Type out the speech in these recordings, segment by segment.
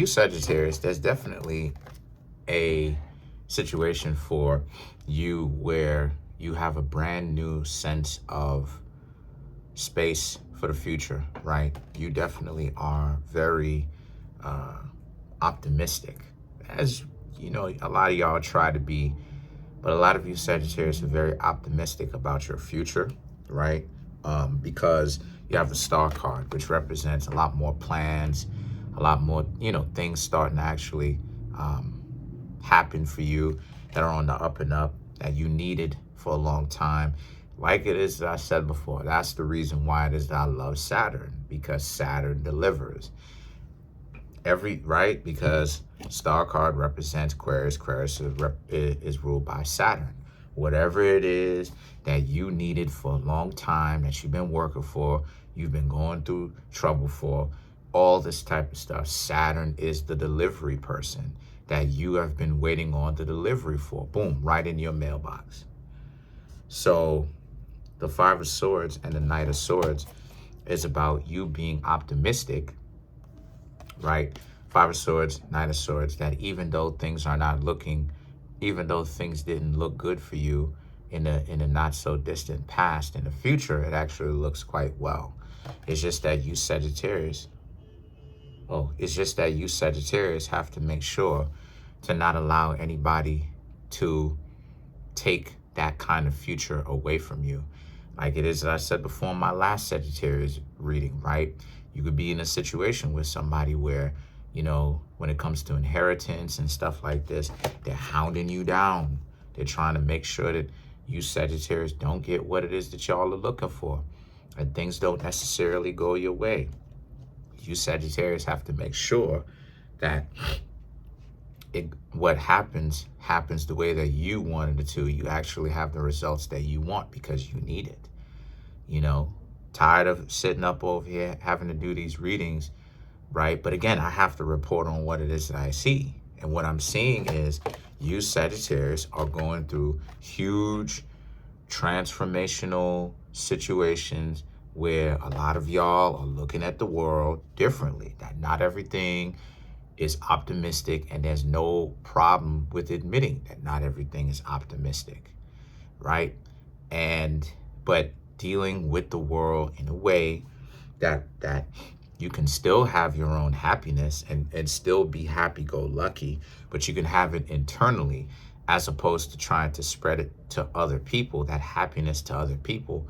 You Sagittarius, there's definitely a situation for you where you have a brand new sense of space for the future, right? You definitely are very optimistic, as you know, a lot of y'all try to be, but a lot of you Sagittarius are very optimistic about your future, right? Because you have the Star card, which represents a lot more plans, a lot more, things starting to actually happen for you that are on the up and up that you needed for a long time. Like it is that I said before, that's the reason why it is that I love Saturn, because Saturn delivers. Right? Because Star card represents Aquarius. Aquarius is ruled by Saturn. Whatever it is that you needed for a long time, that you've been working for, you've been going through trouble for, all this type of stuff, Saturn is the delivery person that you have been waiting on the delivery for. Boom, right in your mailbox. So the Five of Swords and the Knight of Swords is about you being optimistic, right? Five of Swords, Knight of Swords, that even though things are not looking, even though things didn't look good for you in a not so distant past, in the future, it actually looks quite well. It's just that you Sagittarius, have to make sure to not allow anybody to take that kind of future away from you. Like it is, as I said before in my last Sagittarius reading, right? You could be in a situation with somebody where, when it comes to inheritance and stuff like this, they're hounding you down. They're trying to make sure that you Sagittarius don't get what it is that y'all are looking for, and things don't necessarily go your way. You Sagittarius have to make sure that what happens the way that you wanted it to. You actually have the results that you want because you need it. Tired of sitting up over here having to do these readings, right? But again, I have to report on what it is that I see. And what I'm seeing is you Sagittarius are going through huge transformational situations where a lot of y'all are looking at the world differently, that not everything is optimistic, and there's no problem with admitting that not everything is optimistic, right? But dealing with the world in a way that you can still have your own happiness and still be happy-go-lucky, but you can have it internally, as opposed to trying to spread it to other people, that happiness to other people.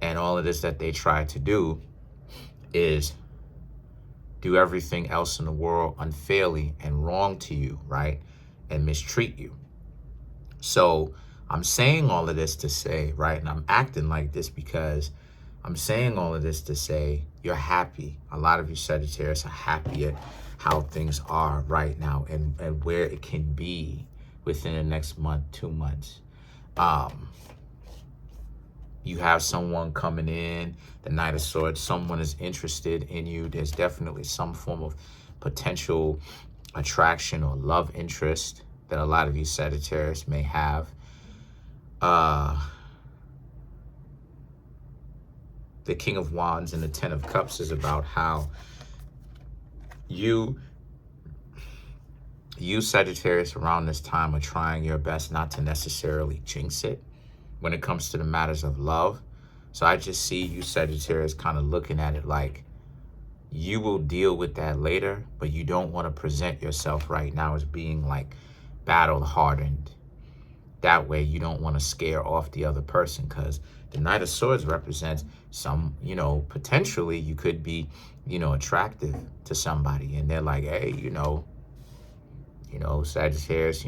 And all of this that they try to do is do everything else in the world unfairly and wrong to you, right? And mistreat you. So I'm saying all of this to say, right, and I'm acting like this because I'm saying all of this to say you're happy. A lot of you Sagittarius are happy at how things are right now and where it can be within the next month, 2 months. You have someone coming in, the Knight of Swords, someone is interested in you. There's definitely some form of potential attraction or love interest that a lot of you Sagittarius may have. The King of Wands and the Ten of Cups is about how you Sagittarius around this time are trying your best not to necessarily jinx it when it comes to the matters of love. So I just see you Sagittarius kind of looking at it like you will deal with that later, but you don't want to present yourself right now as being like battle hardened. That way you don't want to scare off the other person, because the Knight of Swords represents some, potentially you could be, attractive to somebody, and they're like, hey, Sagittarius,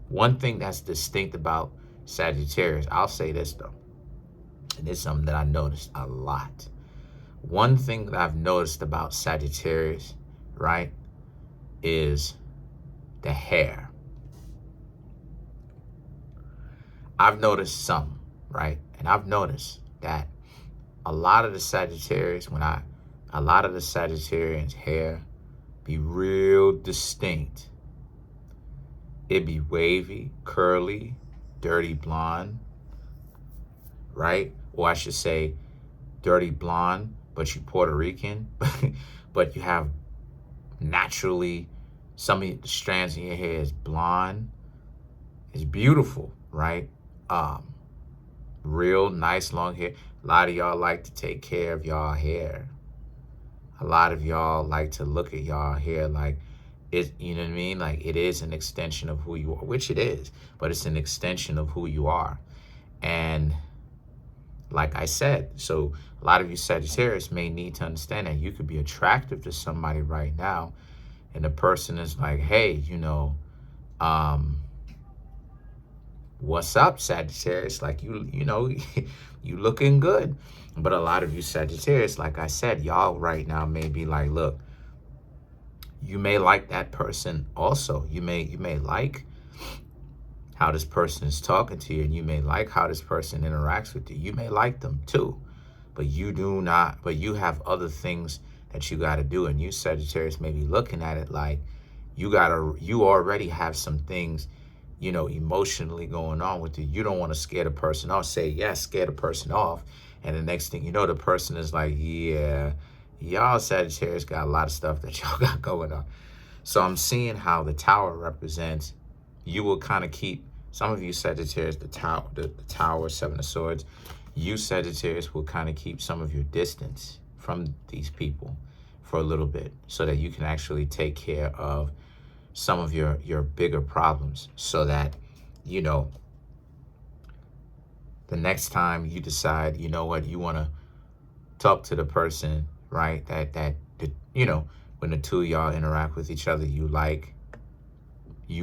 one thing that's distinct about Sagittarius, I'll say this though, and it's something that I noticed a lot. One thing that I've noticed about Sagittarius, right, is the hair. I've noticed some, right? And I've noticed that a lot of the Sagittarius, a lot of the Sagittarians' hair be real distinct. It'd be wavy, curly, dirty blonde, right? Or I should say dirty blonde, but you Puerto Rican, but you have naturally, some of the strands in your hair is blonde. It's beautiful, right? Real nice long hair. A lot of y'all like to take care of y'all hair. A lot of y'all like to look at y'all hair like it, you know what I mean? Like it is an extension of who you are, which it is, but it's an extension of who you are. And like I said, so a lot of you Sagittarius may need to understand that you could be attractive to somebody right now, and the person is like, hey, you know, what's up, Sagittarius? Like you know, you looking good. But a lot of you Sagittarius, like I said, y'all right now may be like, look, you may like that person also. You may like how this person is talking to you, and you may like how this person interacts with you. You may like them too, but you do not, but you have other things that you got to do. And you Sagittarius may be looking at it like you already have some things, you know, emotionally going on with you. You don't want to scare the person off. Say yes, scare the person off. And the next thing you know, the person is like, yeah, y'all Sagittarius got a lot of stuff that y'all got going on. So I'm seeing how the Tower represents, you will kind of keep, some of you Sagittarius, the Tower, Seven of Swords, you Sagittarius will kind of keep some of your distance from these people for a little bit so that you can actually take care of some of your bigger problems, so that, you know, the next time you decide, you know what, you want to talk to the person, right, that you know, when the two of y'all interact with each other, you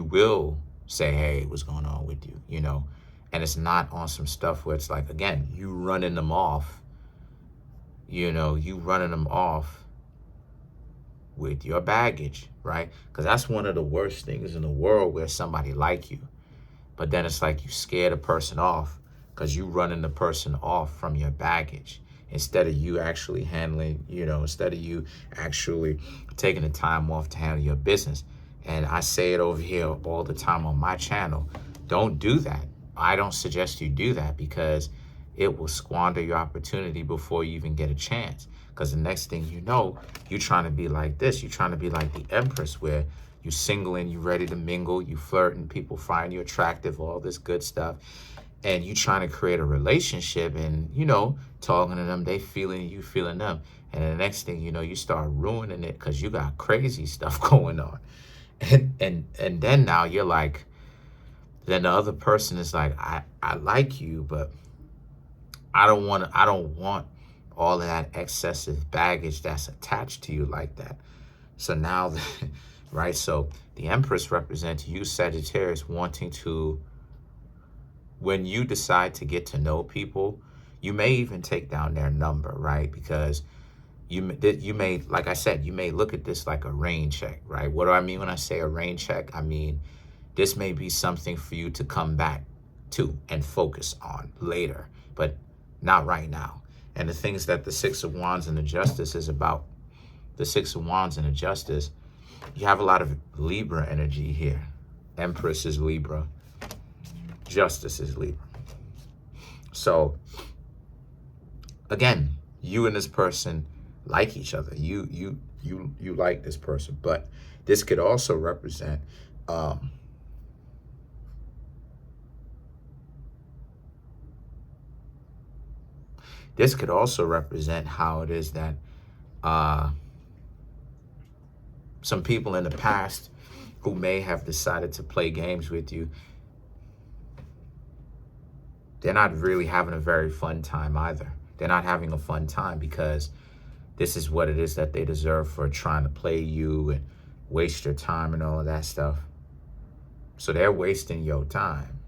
will say, hey, what's going on with you, you know? And it's not on some stuff where it's like, again, you running them off, you know, you running them off with your baggage, right? Because that's one of the worst things in the world, where somebody like you, but then it's like you scare the person off because you running the person off from your baggage, instead of you actually handling, you know, instead of you actually taking the time off to handle your business. And I say it over here all the time on my channel. Don't do that. I don't suggest you do that, because it will squander your opportunity before you even get a chance. Because the next thing you know, you're trying to be like this. You're trying to be like the Empress, where you single and you ready to mingle, you flirting, people find you attractive, all this good stuff. And you trying to create a relationship, and, you know, talking to them, they feeling you, feeling them. And the next thing you know, you start ruining it because you got crazy stuff going on. And then now you're like, then the other person is like, I like you, but I don't want all of that excessive baggage that's attached to you like that. So now, right? So the Empress represents you, Sagittarius, wanting to, when you decide to get to know people, you may even take down their number, right? Because you may, like I said, you may look at this like a rain check, right? What do I mean when I say a rain check? I mean, this may be something for you to come back to and focus on later, but not right now. And the things that the Six of Wands and the Justice is about, the Six of Wands and the Justice, you have a lot of Libra energy here. Empress is Libra. Justice is Libra. So again, you and this person like each other. You like this person, but this could also represent this could also represent how it is that some people in the past who may have decided to play games with you, they're not really having a very fun time either. They're not having a fun time because this is what it is that they deserve for trying to play you and waste your time and all of that stuff. So they're wasting your time.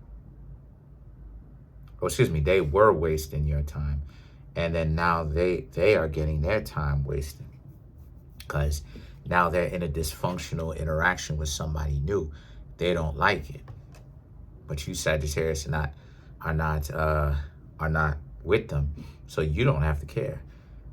Oh, excuse me, they were wasting your time. And then now they are getting their time wasted, because now they're in a dysfunctional interaction with somebody new. They don't like it. But you Sagittarius are not with them, so you don't have to care.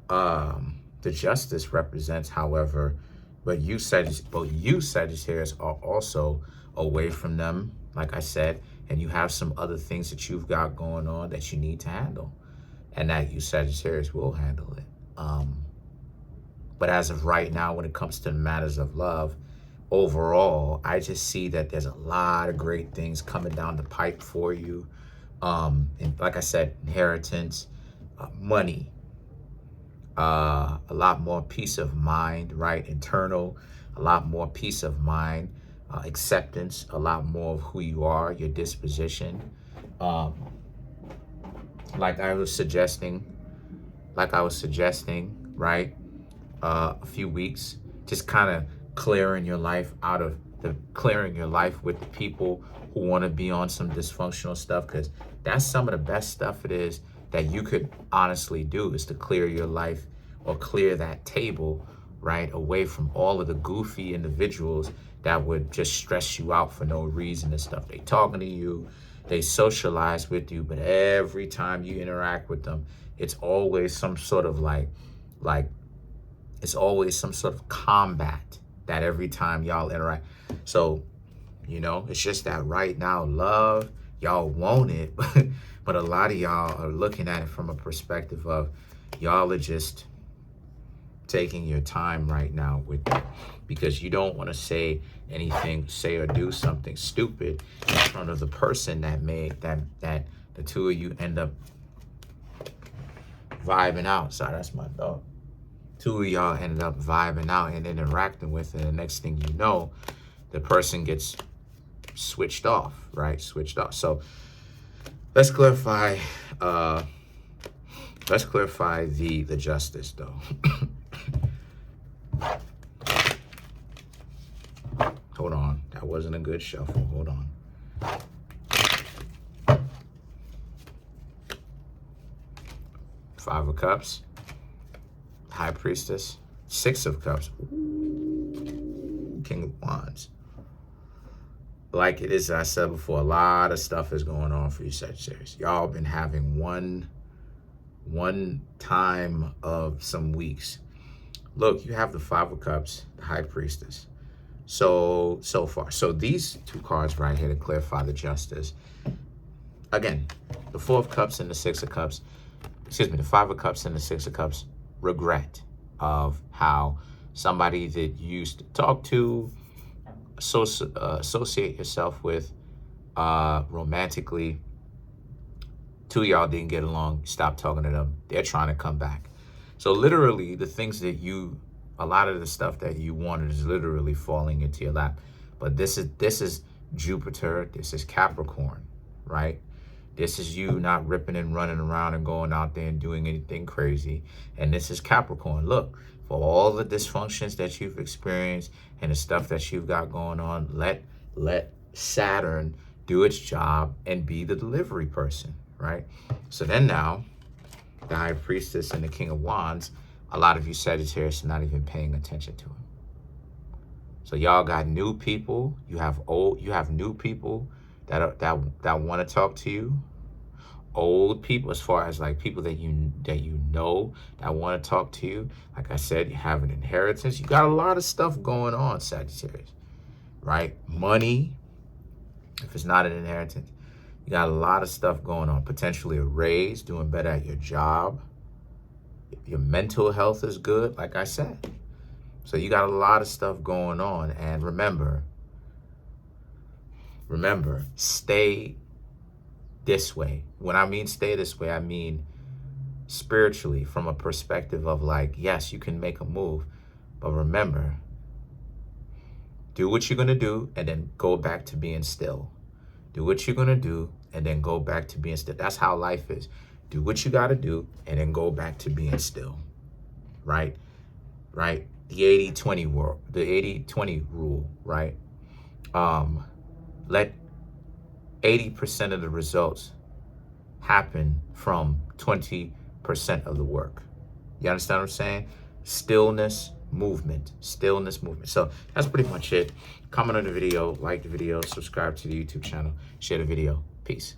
The Justice represents, however, but you Sagittarius are also away from them, like I said, and you have some other things that you've got going on that you need to handle, and that you Sagittarius will handle it. But as of right now, when it comes to the matters of love, overall, I just see that there's a lot of great things coming down the pipe for you. And like I said, inheritance, money, a lot more peace of mind, right? Internal, a lot more peace of mind, acceptance, a lot more of who you are, your disposition. Like I was suggesting, right? A few weeks, just kind of clearing your life with the people who want to be on some dysfunctional stuff, because that's some of the best stuff it is that you could honestly do, is to clear your life or clear that table, right, away from all of the goofy individuals that would just stress you out for no reason and stuff. They talking to you, they socialize with you, but every time you interact with them, it's always some sort of it's always some sort of combat that every time y'all interact. So, it's just that right now, love, y'all want it, but a lot of y'all are looking at it from a perspective of y'all are just taking your time right now with it, because you don't want to say or do something stupid in front of the person that the two of you end up vibing out. Sorry, that's my dog. Two of y'all ended up vibing out and interacting with it. And the next thing you know, the person gets switched off, right? So let's clarify the justice though. Hold on, that wasn't a good shuffle. Hold on. Five of Cups, High Priestess, Six of Cups, King of Wands. Like it is, I said before, a lot of stuff is going on for you, Sagittarius. Y'all been having one time of some weeks. Look, you have the Five of Cups, the High Priestess. So far. So these two cards right here to clarify the justice. Again, the Four of Cups and the Six of Cups, the Five of Cups and the Six of Cups, regret of how somebody that you used to talk to, associate yourself with romantically, two of y'all didn't get along, stop talking to them, they're trying to come back. So literally the things that a lot of the stuff that you wanted is literally falling into your lap. But this is Jupiter, this is Capricorn, right? This is you not ripping and running around and going out there and doing anything crazy. And this is Capricorn. Look, for all the dysfunctions that you've experienced and the stuff that you've got going on, let Saturn do its job and be the delivery person, right? So then now, the High Priestess and the King of Wands, a lot of you Sagittarius are not even paying attention to him. So y'all got new people. You have new people that want to talk to you. Old people, as far as like people that you know that want to talk to you. Like I said, you have an inheritance. You got a lot of stuff going on, Sagittarius, right? Money, if it's not an inheritance, you got a lot of stuff going on. Potentially a raise, doing better at your job. Your mental health is good, like I said. So you got a lot of stuff going on. And remember, stay this way. When I mean stay this way, I mean spiritually, from a perspective of like, yes, you can make a move, but remember, do what you're going to do and then go back to being still. Do what you're going to do and then go back to being still. That's how life is. Do what you got to do and then go back to being still, right? Right? The 80-20 rule, right? Let 80% of the results happen from 20% of the work. You understand what I'm saying? Stillness, movement. So that's pretty much it. Comment on the video, like the video, subscribe to the YouTube channel, share the video. Peace.